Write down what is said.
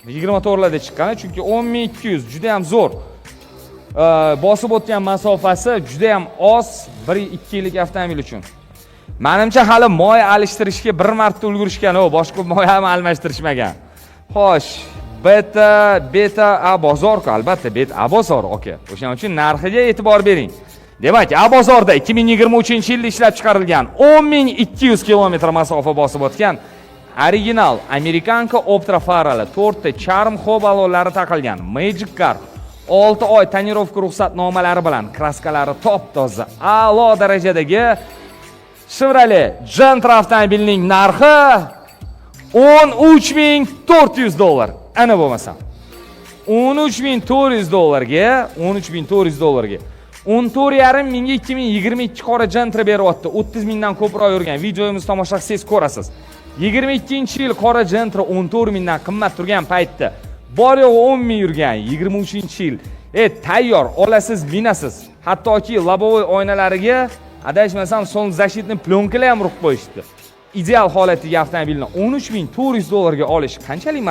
24 larda chiqqan, chunki 10200 juda ham zo'r. Bosib o'tgan masofasi juda ham oz 1-2 yillik avtomobil uchun. Menimcha hali moy alishtirishga bir marta ulgurishgan, boshqa moy ham almashtirishmagan. Xo'sh, beta a bozor-ku, albatta, beta a bozor, aka. O'shaning uchun narxiga e'tibor bering. Demak, a bozorda 2023-yilda ishlab chiqarilgan 10200 kilometr masofa bosib o'tgan original Amerikanka Optra farali 4 ta charm hob alolari taqilgan Magic Car 6 oy tonirovka ruxsatnomalari bilan kraskalari top-toza, a'lo darajadagi Chevrolet Gentra avtomobilining narxi $13400. Ana bo'lmasa. $13400ga, $13400ga 14,5 mingga 2022 qora Gentra beryapti. 30 mingdan ko'proq yurgan. Videomizni tomosha qilsangiz ko'rasiz. 22-yil qora Gentra 14 mingdan qimmat turgan paytda bor yo'g'i 10 ming yurgan. 23-yil tayyor, olasiz, minasiz. Hattoki lobovoy oynalariga adashmasam solnzashitni plyonkalar ham urib qo'yishdi. Ideal holatdagi avtomobilni $13400 ga olish qanchalik